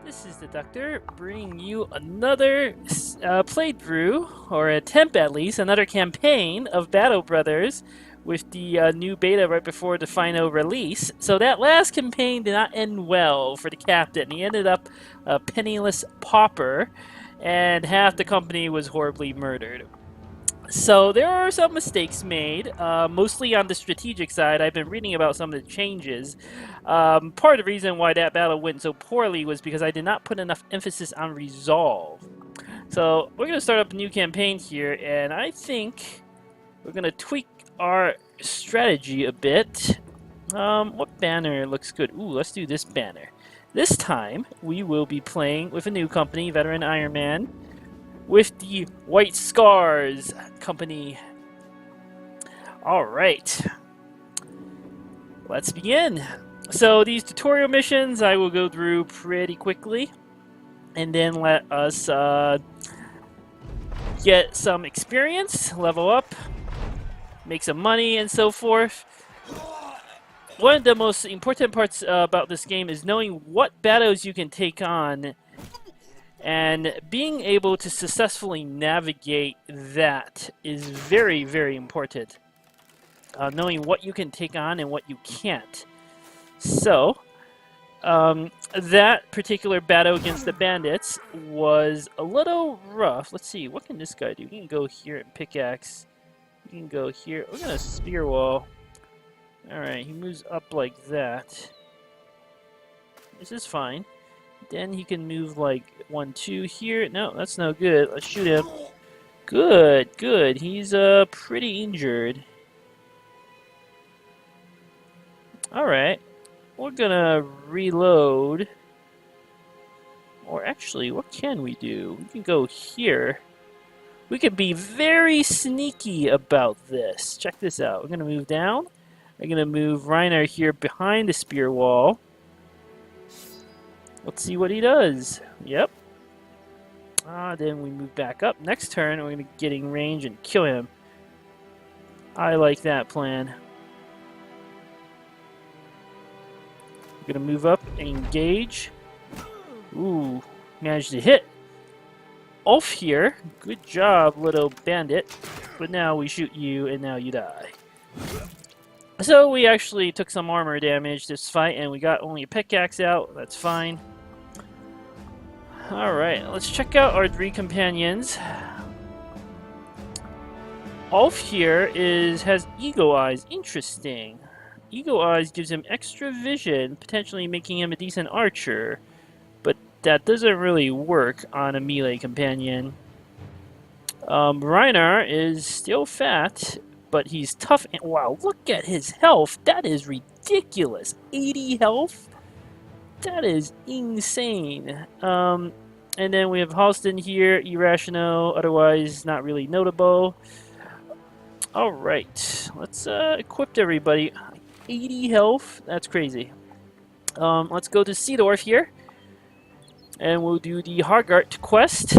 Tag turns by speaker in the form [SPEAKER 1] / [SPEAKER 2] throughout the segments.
[SPEAKER 1] This is Deductor bringing you another playthrough, or attempt at least, another campaign of Battle Brothers with the new beta right before the final release. So that last campaign did not end well for the captain. He ended up a penniless pauper, and half the company was horribly murdered. So there are some mistakes made, mostly on the strategic side. I've been reading about some of the changes. Part of the reason why that battle went so poorly was because I did not put enough emphasis on resolve. So we're going to start up a new campaign here, and I think we're going to tweak our strategy a bit. What banner looks good? Ooh, let's do this banner. This time, we will be playing with a new company, Veteran Iron Man, with the White Scars company. Alright, let's begin. So these tutorial missions I will go through pretty quickly, and then let us get some experience, level up, make some money, and so forth. One of the most important parts about this game is knowing what battles you can take on and being able to successfully navigate that is very, very important. Knowing what you can take on and what you can't. So, that particular battle against the bandits was a little rough. Let's see, what can this guy do? He can go here and pickaxe. He can go here. We're going to spear wall. Alright, he moves up like that. This is fine. Then he can move like 1, 2 here. No, that's no good. Let's shoot him. Good, good. He's pretty injured. Alright. We're gonna reload. Or actually, what can we do? We can go here. We can be very sneaky about this. Check this out. We're gonna move down. We're gonna move Reiner here behind the spear wall. Let's see what he does. Yep. Then we move back up. Next turn, we're going to get in range and kill him. I like that plan. We're going to move up and engage. Ooh, managed to hit. Ulf here. Good job, little bandit. But now we shoot you, and now you die. So we actually took some armor damage this fight, and we got only a pickaxe out. That's fine. Alright, let's check out our 3 companions. Ulf here has Eagle Eyes. Interesting. Eagle Eyes gives him extra vision, potentially making him a decent archer. But that doesn't really work on a melee companion. Reiner is still fat, but he's tough. And wow, look at his health. That is ridiculous. 80 health? That is insane. And then we have Halston here, irrational, otherwise not really notable. Alright, let's equip everybody. 80 health, that's crazy. Let's go to Seedorf here, and we'll do the Hoggart quest.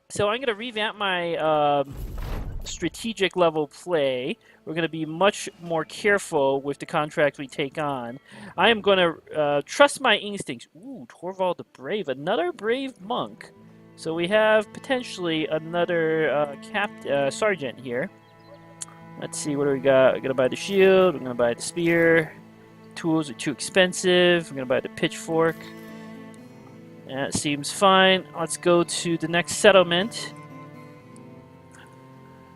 [SPEAKER 1] So I'm going to revamp my strategic level play. We're going to be much more careful with the contract we take on. I am going to trust my instincts. Ooh, Torvald the Brave, another brave monk. So we have potentially another sergeant here. Let's see, what do we got? We're going to buy the shield, we're going to buy the spear. Tools are too expensive. We're going to buy the pitchfork. That seems fine. Let's go to the next settlement.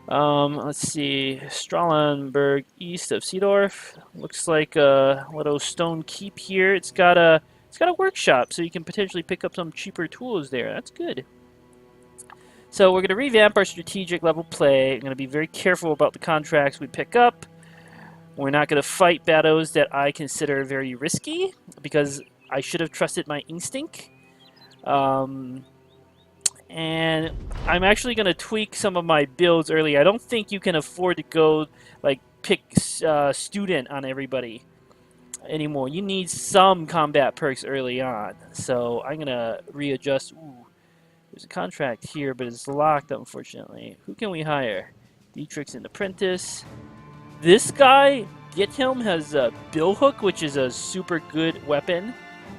[SPEAKER 1] Let's see, Strahlenberg, east of Seedorf. Looks like a little stone keep here. It's got a workshop, so you can potentially pick up some cheaper tools there. That's good. So we're going to revamp our strategic level play. I'm going to be very careful about the contracts we pick up. We're not going to fight battles that I consider very risky, because I should have trusted my instinct. And I'm actually going to tweak some of my builds early. I don't think you can afford to go, like, pick student on everybody anymore. You need some combat perks early on. So I'm going to readjust. Ooh, there's a contract here, but it's locked, unfortunately. Who can we hire? Dietrich's an apprentice. This guy, Githelm, has a billhook, which is a super good weapon.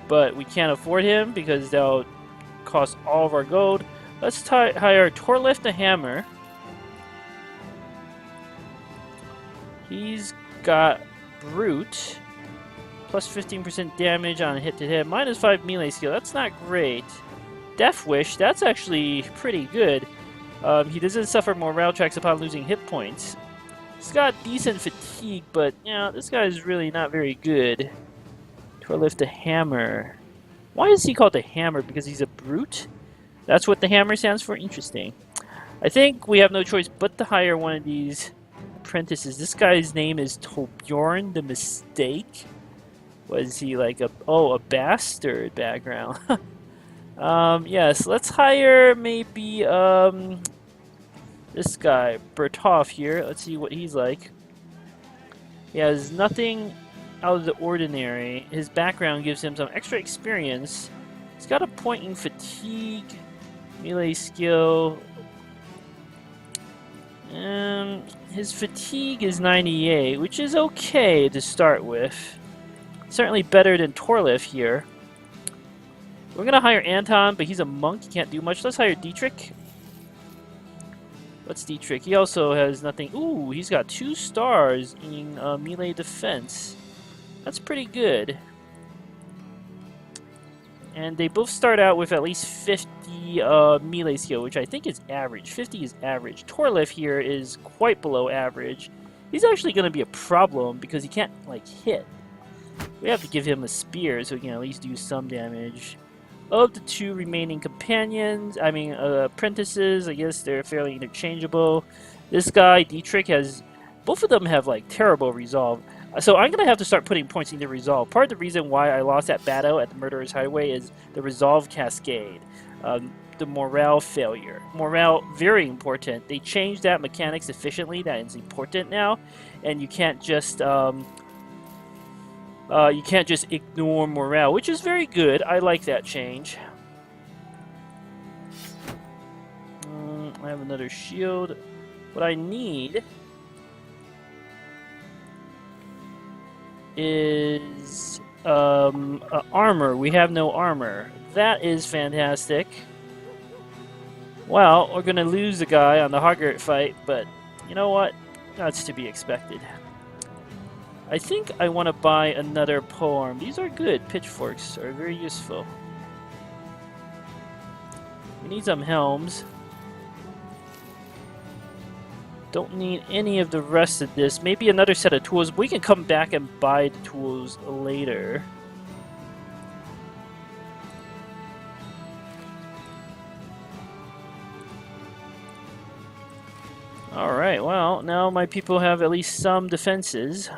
[SPEAKER 1] but we can't afford him because they'll cost all of our gold. Let's hire Torlift the Hammer. He's got Brute, plus 15% damage on hit to hit, minus 5 melee skill. That's not great. Death Wish, that's actually pretty good. He doesn't suffer morale tracks upon losing hit points. He's got decent fatigue, but yeah, this guy is really not very good. Torlift the Hammer. Why is he called the Hammer? Because he's a brute? That's what the hammer stands for? Interesting. I think we have no choice but to hire one of these apprentices. This guy's name is Torbjorn the Mistake. Was he like a bastard background? Yes, let's hire maybe this guy, Bertolf here. Let's see what he's like. He has nothing out of the ordinary. His background gives him some extra experience. He's got a point in fatigue, melee skill. His fatigue is 98, which is okay to start with. Certainly better than Torliff here. We're gonna hire Anton, but he's a monk. He can't do much. Let's hire Dietrich. What's Dietrich? He also has nothing. Ooh, he's got 2 stars in melee defense. That's pretty good. And they both start out with at least 50 melee skill, which I think is average. 50 is average. Torliff here is quite below average. He's actually going to be a problem because he can't, like, hit. We have to give him a spear so he can at least do some damage. Of the 2 remaining companions, apprentices, I guess they're fairly interchangeable. This guy, Dietrich, both of them have, like, terrible resolve. So I'm going to have to start putting points into resolve. Part of the reason why I lost that battle at the Murderer's Highway is the resolve cascade. The morale failure. Morale, very important. They changed that mechanics efficiently. That is important now. And you can't just ignore morale, which is very good. I like that change. I have another shield. What I need is armor. We have no armor. That is fantastic. Well, we're going to lose the guy on the Hoggart fight, but you know what? That's to be expected. I think I want to buy another polearm. These are good. Pitchforks are very useful. We need some helms. Don't need any of the rest of this. Maybe another set of tools. We can come back and buy the tools later. Alright, well, now my people have at least some defenses.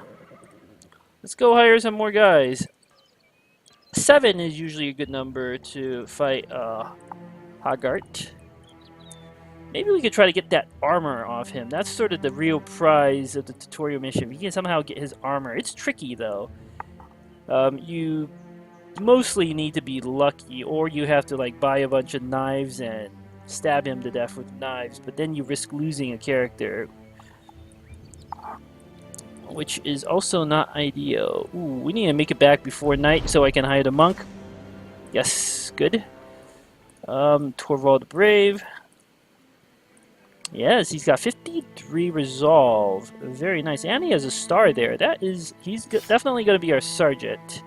[SPEAKER 1] Let's go hire some more guys. 7 is usually a good number to fight Hoggart. Maybe we could try to get that armor off him. That's sort of the real prize of the tutorial mission. We can somehow get his armor. It's tricky, though. You mostly need to be lucky, or you have to like buy a bunch of knives and stab him to death with knives, but then you risk losing a character, which is also not ideal. Ooh, we need to make it back before night so I can hire the monk. Yes, good. Torvald the Brave. Yes, he's got 53 resolve. Very nice. And he has a star there. He's definitely going to be our sergeant.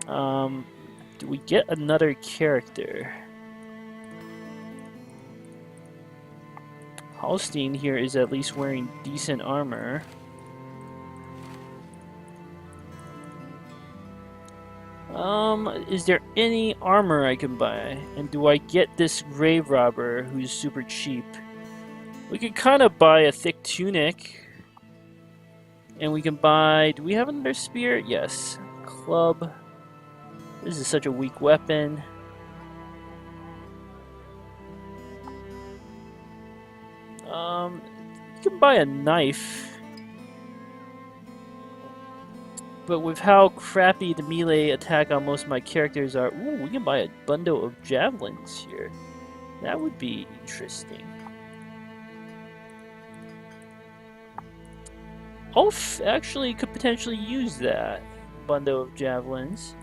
[SPEAKER 1] Do we get another character? Holstein here is at least wearing decent armor. Is there any armor I can buy? And do I get this grave robber who's super cheap? We could kind of buy a thick tunic. And we can buy... Do we have another spear? Yes. Club. This is such a weak weapon. You can buy a knife. But with how crappy the melee attack on most of my characters are... Ooh, we can buy a bundle of javelins here. That would be interesting. Ulf actually could potentially use that bundle of javelins.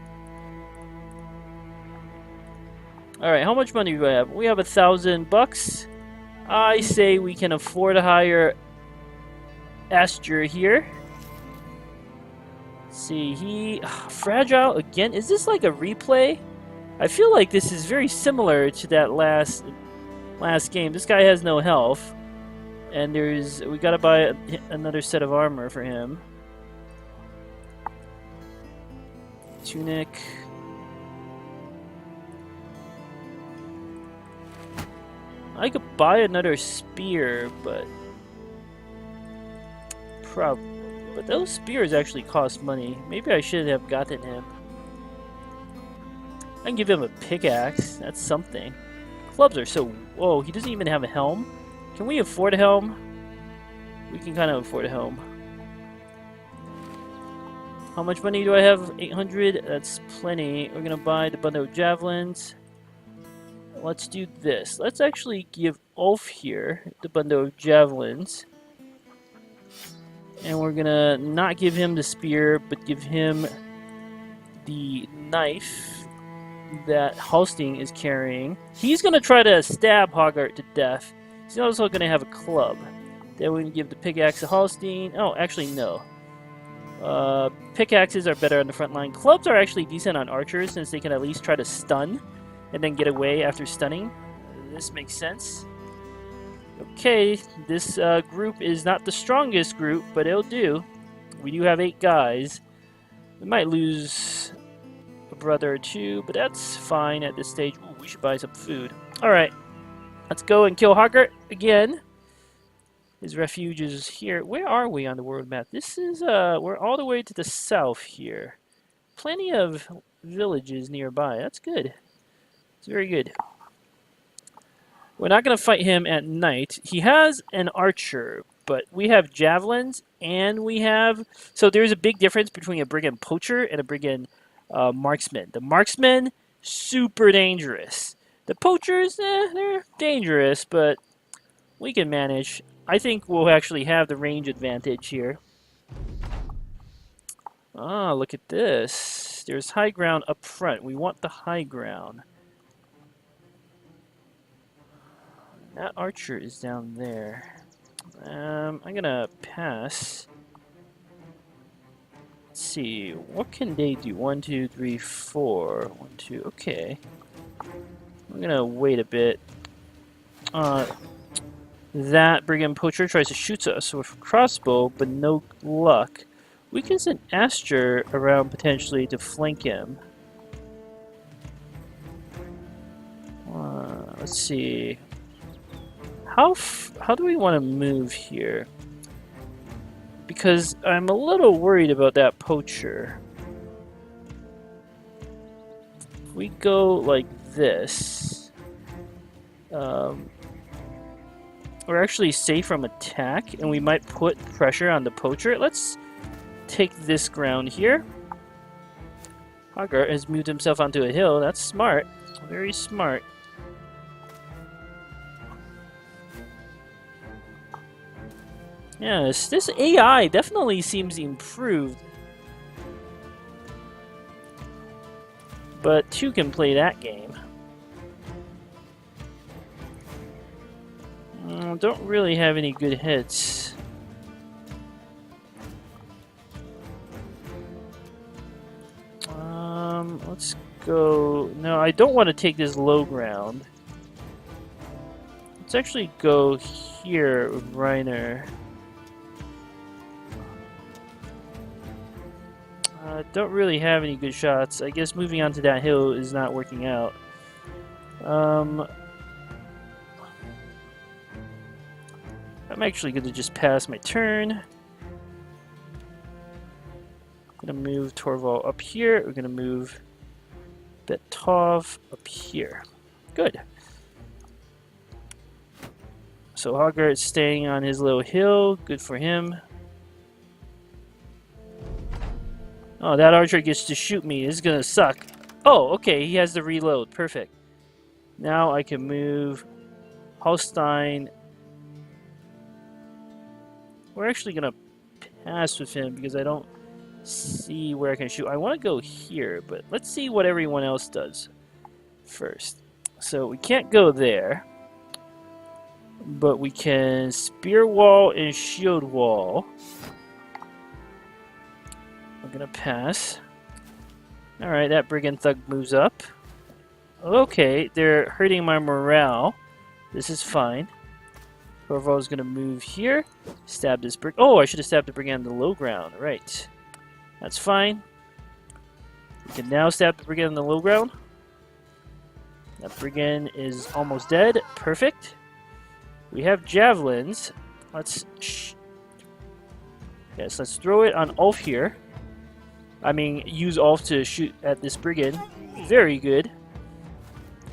[SPEAKER 1] All right, how much money do I have? We have $1,000. I say we can afford to hire Astur here. Let's see, he fragile again. Is this like a replay? I feel like this is very similar to that last game. This guy has no health, and we gotta buy another set of armor for him. Tunic. I could buy another spear, but those spears actually cost money. Maybe I should have gotten him. I can give him a pickaxe. That's something. Clubs are so... Whoa, he doesn't even have a helm. Can we afford a helm? We can kind of afford a helm. How much money do I have? 800. That's plenty. We're going to buy the bundle of javelins. Let's do this. Let's actually give Ulf here the bundle of javelins. And we're gonna not give him the spear, but give him the knife that Halsting is carrying. He's gonna try to stab Hoggart to death. He's also gonna have a club. Then we can give the pickaxe to Halsting. Oh, actually, no. Pickaxes are better on the front line. Clubs are actually decent on archers since they can at least try to stun and then get away after stunning. This makes sense. Okay, this group is not the strongest group, but it'll do. We do have 8 guys. We might lose a brother or 2, but that's fine at this stage. Ooh, we should buy some food. Alright, let's go and kill Hoggart again. His refuge is here. Where are we on the world map? This is, we're all the way to the south here. Plenty of villages nearby. That's good. It's very good. We're not going to fight him at night. He has an archer, but we have javelins, and we have... So there's a big difference between a brigand poacher and a brigand marksman. The marksman, super dangerous. The poachers, they're dangerous, but we can manage. I think we'll actually have the range advantage here. Ah, look at this. There's high ground up front. We want the high ground. That archer is down there. I'm gonna pass. Let's see, what can they do? 1, 2, 3, 4. 1, 2, okay. I'm gonna wait a bit. That brigand poacher tries to shoot us with a crossbow, but no luck. We can send Astur around potentially to flank him. Let's see. How do we want to move here? Because I'm a little worried about that poacher. If we go like this, we're actually safe from attack, and we might put pressure on the poacher. Let's take this ground here. Hoggart has moved himself onto a hill. That's smart. Very smart. Yes, this AI definitely seems improved. But 2 can play that game. Don't really have any good hits. Let's go... No, I don't want to take this low ground. Let's actually go here with Reiner. Don't really have any good shots. I guess moving on to that hill is not working out. I'm actually going to just pass my turn. I'm going to move Torvald up here. We're going to move Betov up here. Good. So Hoggart's staying on his little hill. Good for him. Oh, that archer gets to shoot me. This is gonna suck. Oh, okay, he has to reload. Perfect. Now I can move Holstein. We're actually gonna pass with him because I don't see where I can shoot. I want to go here, but let's see what everyone else does first. So we can't go there. But we can spear wall and shield wall. I'm gonna pass. Alright, that brigand thug moves up. Okay, they're hurting my morale. This is fine. Corvo's gonna move here. Stab this brig. Oh, I should have stabbed the brigand on the low ground. Right. That's fine. We can now stab the brigand on the low ground. That brigand is almost dead. Perfect. We have javelins. Let's... Yes, let's throw it on Ulf here. I mean, use Ulf to shoot at this brigand. Very good.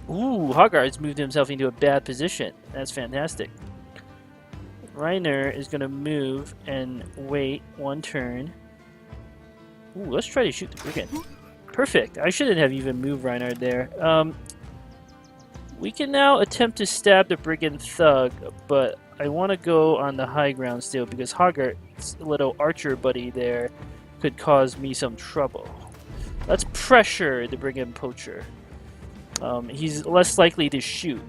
[SPEAKER 1] Ooh, Hoggart's moved himself into a bad position. That's fantastic. Reiner is going to move and wait one turn. Ooh, let's try to shoot the brigand. Perfect. I shouldn't have even moved Reiner there. We can now attempt to stab the brigand thug, but I want to go on the high ground still because Hoggart's little archer buddy there could cause me some trouble. Let's pressure the brigand poacher. He's less likely to shoot.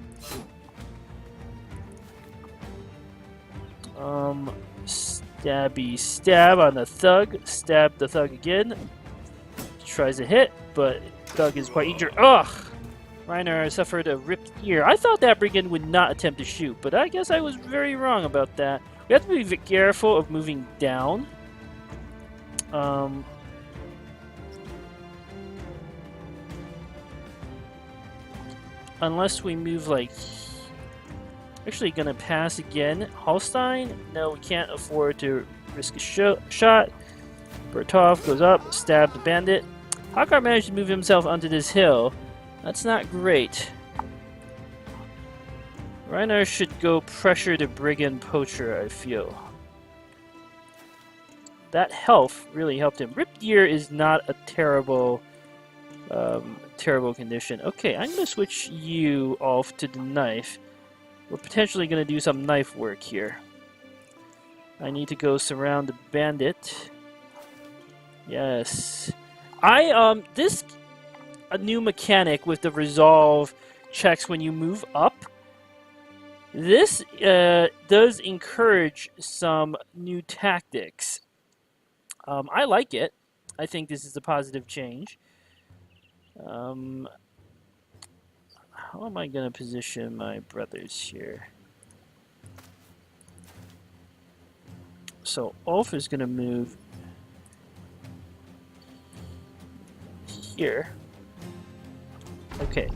[SPEAKER 1] Stabby stab on the thug. Stab the thug again. Tries to hit, but thug is quite injured. Ugh! Reiner suffered a ripped ear. I thought that brigand would not attempt to shoot, but I guess I was very wrong about that. We have to be careful of moving down. Unless we move like... Actually gonna pass again. Holstein? No, we can't afford to risk a shot. Bertov goes up, stab the bandit. Hoggart managed to move himself onto this hill. That's not great. Reiner should go pressure the brigand poacher, I feel. That health really helped him. Ripped ear is not a terrible condition. Okay, I'm going to switch you off to the knife. We're potentially going to do some knife work here. I need to go surround the bandit. Yes. A new mechanic with the resolve checks when you move up. This does encourage some new tactics. I like it. I think this is a positive change. How am I going to position my brothers here? So Ulf is going to move here. Okay.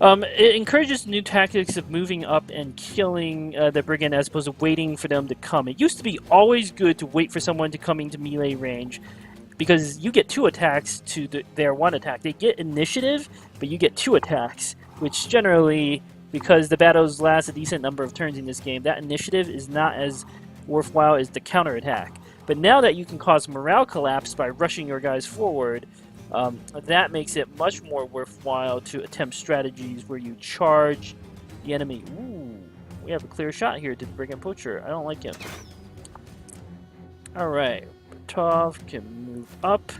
[SPEAKER 1] It encourages new tactics of moving up and killing the brigand as opposed to waiting for them to come. It used to be always good to wait for someone to come into melee range because you get 2 attacks to their 1 attack. They get initiative, but you get 2 attacks, which generally, because the battles last a decent number of turns in this game, that initiative is not as worthwhile as the counterattack. But now that you can cause morale collapse by rushing your guys forward, that makes it much more worthwhile to attempt strategies where you charge the enemy. Ooh, we have a clear shot here to the brigand poacher. I don't like him. Alright, Bertov can move up.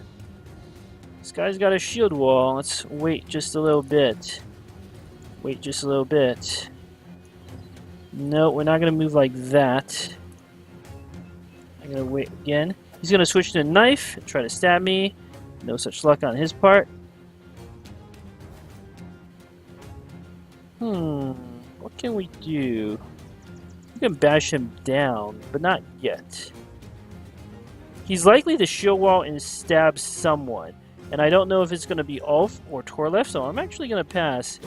[SPEAKER 1] This guy's got a shield wall. Let's wait just a little bit. Wait just a little bit. No, we're not going to move like that. I'm going to wait again. He's going to switch to a knife and try to stab me. No such luck on his part. What can we do? We can bash him down, but not yet. He's likely to shield wall and stab someone. And I don't know if it's going to be Ulf or Torlef, so I'm actually going to pass.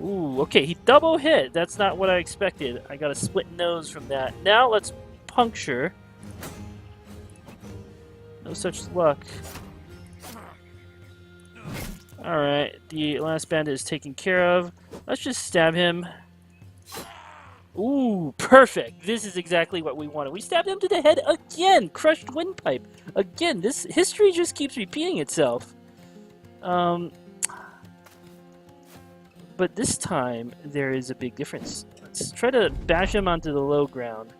[SPEAKER 1] Ooh, okay, he double hit. That's not what I expected. I got a split nose from that. Now let's puncture. No such luck. Alright, the last bandit is taken care of. Let's just stab him. Ooh, perfect. This is exactly what we wanted. We stabbed him to the head again. Crushed windpipe. Again, this history just keeps repeating itself. But this time, there is a big difference. Let's try to bash him onto the low ground.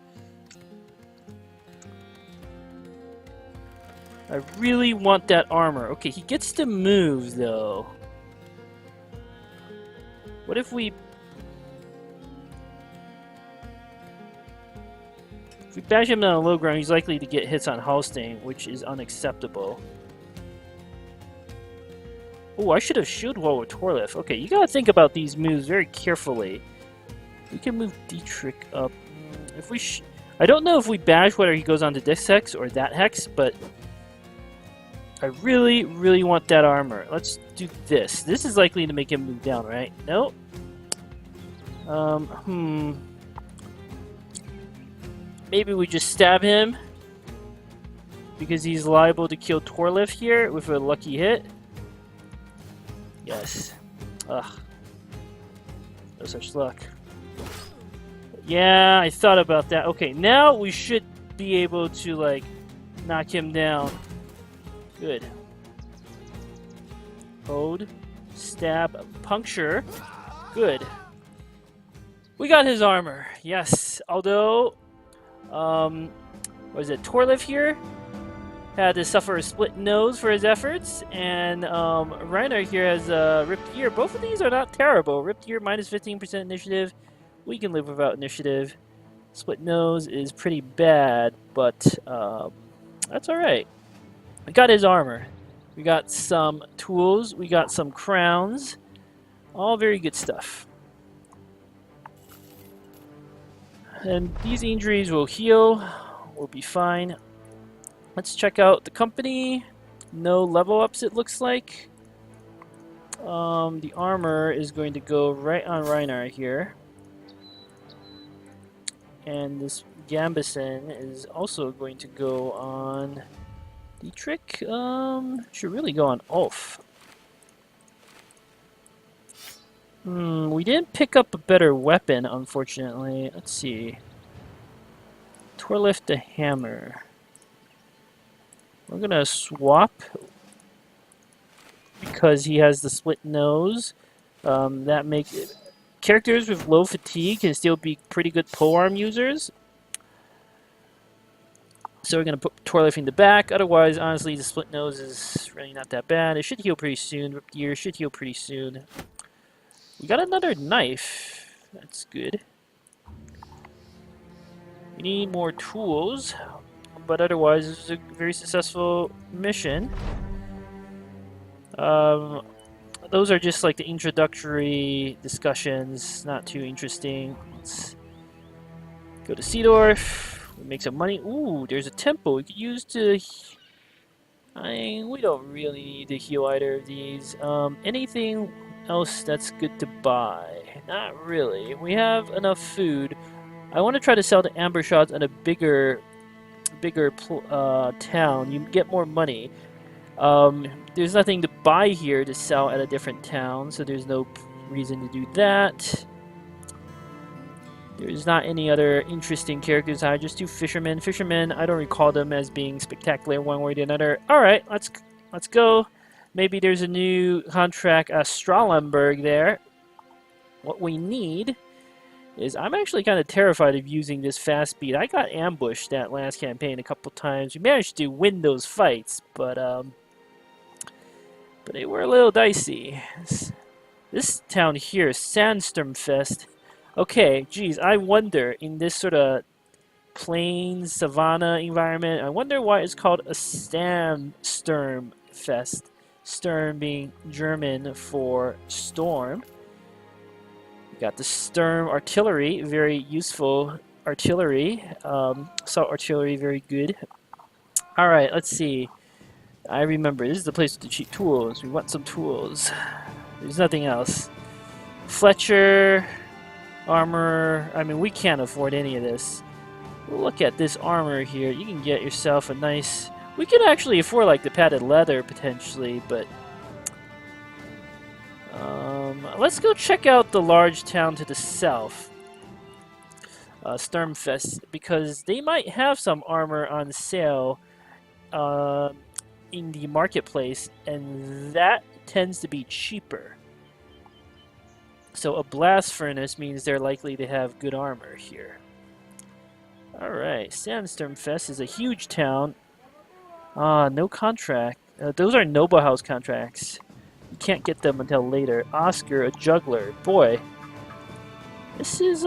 [SPEAKER 1] I really want that armor. Okay, he gets to move, though. What if we bash him on the low ground? He's likely to get hits on Hallstein, which is unacceptable. Oh, I should have shield wall with Torlif. Okay, you gotta think about these moves very carefully. We can move Dietrich up. If we, I don't know if we bash whether he goes on to this hex or that hex, but I really, really want that armor. Let's do this. This is likely to make him move down, right? Nope. Maybe we just stab him because he's liable to kill Torlif here with a lucky hit. Yes. Ugh. No such luck. Yeah, I thought about that. Okay, now we should be able to, like, knock him down. Good. Hold. Stab. Puncture. Good. We got his armor. Yes. Although, what is it? Torlif here had to suffer a split nose for his efforts, and Reiner here has ripped ear. Both of these are not terrible. Ripped ear minus 15% initiative. We can live without initiative. Split nose is pretty bad, but that's all right. We got his armor. We got some tools. We got some crowns. All very good stuff. And these injuries will heal. We'll be fine. Let's check out the company. No level ups, it looks like. The armor is going to go right on Reinar here. And this Gambison is also going to go on Dietrich. Should really go on Ulf. We didn't pick up a better weapon, unfortunately. Let's see. Torlif the hammer. We're gonna swap because he has the split nose. That makes it. Characters with low fatigue can still be pretty good polearm users. So we're gonna put Torlif in the back. Otherwise, honestly, the split nose is really not that bad. It should heal pretty soon. Ripped ear should heal pretty soon. We got another knife. That's good. We need more tools. But otherwise, this is a very successful mission. Those are just like the introductory discussions, not too interesting. Let's go to Seedorf, make some money. Ooh, there's a temple we could use to... we don't really need to heal either of these. Anything else that's good to buy? Not really. We have enough food. I want to try to sell the amber shots at a bigger town. You get more money. There's nothing to buy here to sell at a different town, so there's no reason to do that. There's not any other interesting characters. Just two fishermen. Fishermen, I don't recall them as being spectacular one way or another. Alright, let's go. Maybe there's a new contract, Strahlenberg there. What we need is, I'm actually kind of terrified of using this fast speed. I got ambushed that last campaign a couple times. We managed to win those fights, but they were a little dicey. This town here, Sandstormfest. Okay, geez, I wonder, in this sort of plain savanna environment, I wonder why it's called a Sandstormfest. Sturm being German for storm. We got the Sturm artillery, very useful artillery. Assault artillery, very good. Alright, let's see. I remember, this is the place with the cheap tools. We want some tools. There's nothing else. Fletcher, armor. I mean, we can't afford any of this. Look at this armor here. You can get yourself a nice... We could actually afford, like, the padded leather, potentially, but... let's go check out the large town to the south. Sturmfest, because they might have some armor on sale in the marketplace, and that tends to be cheaper. So a blast furnace means they're likely to have good armor here. Alright, Sandstormfest is a huge town. No contract. Those are Noble House contracts. You can't get them until later. Oscar, a juggler. Boy, this is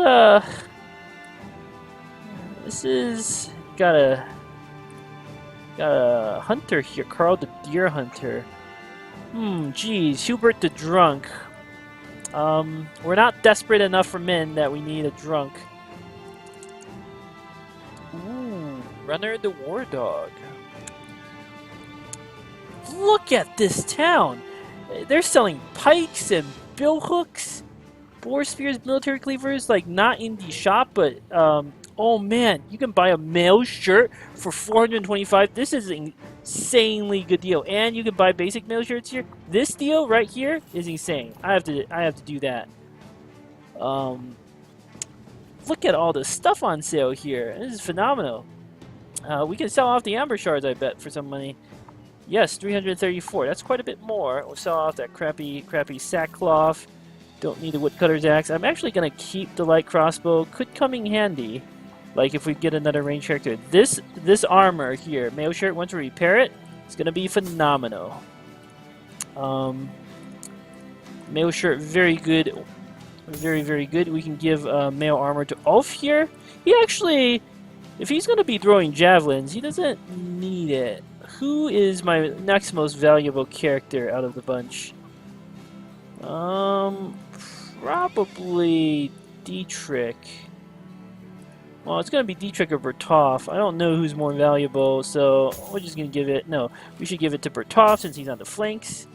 [SPEAKER 1] got a hunter here. Carl the deer hunter. Geez, Hubert the drunk. We're not desperate enough for men that we need a drunk. Ooh, Runner the war dog. Look at this town! They're selling pikes and billhooks, boar spears, military cleavers, like not in the shop, but oh man, you can buy a male shirt for 425. This is an insanely good deal, and you can buy basic male shirts here. This deal right here is insane. I have to do that. Look at all the stuff on sale here. This is phenomenal. We can sell off the amber shards, I bet, for some money. Yes, 334. That's quite a bit more. We'll sell off that crappy sackcloth. Don't need a woodcutter's axe. I'm actually going to keep the light crossbow. Could come in handy, like if we get another range character. This armor here, mail shirt, once we repair it, it's going to be phenomenal. Mail shirt, very good. Very, very good. We can give mail armor to Ulf here. He actually, if he's going to be throwing javelins, he doesn't need it. Who is my next most valuable character out of the bunch? Probably Dietrich. Well, it's going to be Dietrich or Bertolf. I don't know who's more valuable, so we're just going to give it... No, we should give it to Bertolf since he's on the flanks.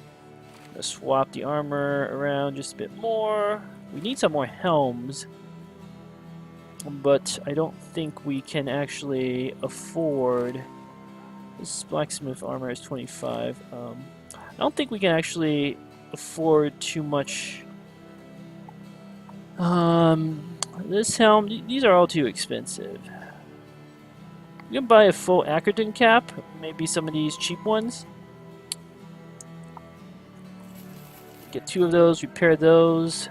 [SPEAKER 1] Let's swap the armor around just a bit more. We need some more helms, but I don't think we can actually afford... This blacksmith armor is 25. I don't think we can actually afford too much. This helm, these are all too expensive. You can buy a full Ackerton cap, maybe some of these cheap ones. Get 2 of those, repair those.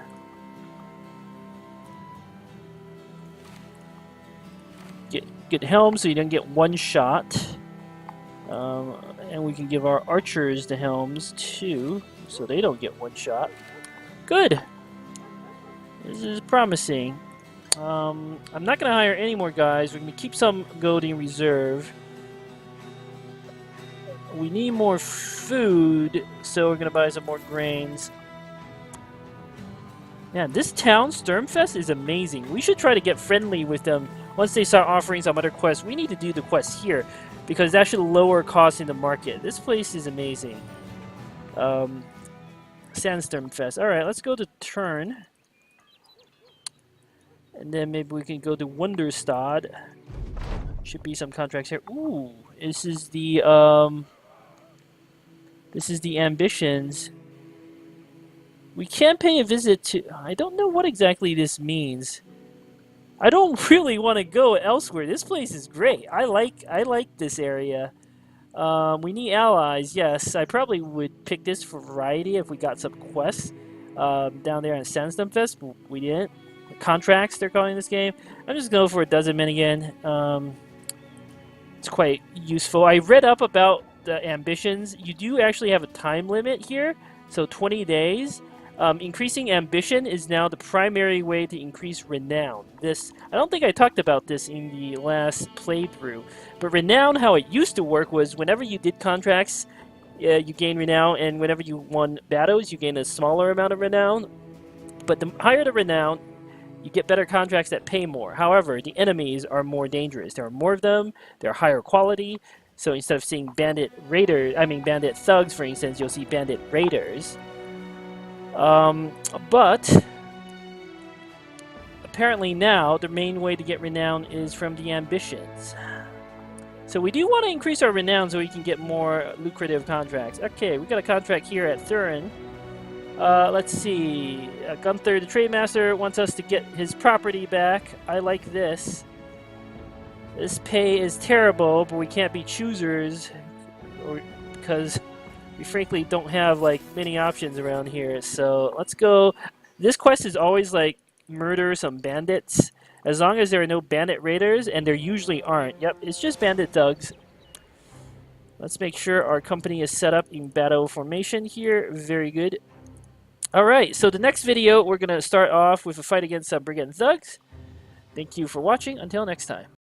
[SPEAKER 1] Get good helm so you don't get one shot. And we can give our archers the helms too, so they don't get one shot. Good. This is promising. I'm not going to hire any more guys. We're going to keep some gold in reserve. We need more food, so we're going to buy some more grains. Man, this town, Sturmfest, is amazing. We should try to get friendly with them once they start offering some other quests. We need to do the quests here, because that should lower costs in the market. This place is amazing. Sandstorm Fest. Alright, let's go to Turn. And then maybe we can go to Wonderstad. Should be some contracts here. Ooh, this is the ambitions. We can pay a visit to... I don't know what exactly this means. I don't really want to go elsewhere. This place is great. I like this area. We need allies. Yes, I probably would pick this for variety if we got some quests down there in Sandstorm Fest, but we didn't. Contracts, they're calling this game. I'm just going for a dozen men again. It's quite useful. I read up about the ambitions. You do actually have a time limit here, so 20 days. Increasing ambition is now the primary way to increase renown. I don't think I talked about this in the last playthrough, but renown, how it used to work was whenever you did contracts, you gain renown, and whenever you won battles, you gain a smaller amount of renown. But the higher the renown, you get better contracts that pay more. However, the enemies are more dangerous. There are more of them, they're higher quality, so instead of seeing bandit thugs, for instance, you'll see bandit raiders. But apparently now the main way to get renown is from the ambitions. So we do want to increase our renown so we can get more lucrative contracts. Okay, we got a contract here at Thurin. Let's see. Gunther, the trade master, wants us to get his property back. I like this. This pay is terrible, but we can't be choosers because we frankly don't have like many options around here. So let's go. This quest is always like murder some bandits. As long as there are no bandit raiders, and there usually aren't. Yep, it's just bandit thugs. Let's make sure our company is set up in battle formation here. Very good. All right, so the next video, we're going to start off with a fight against Brigand Thugs. Thank you for watching. Until next time.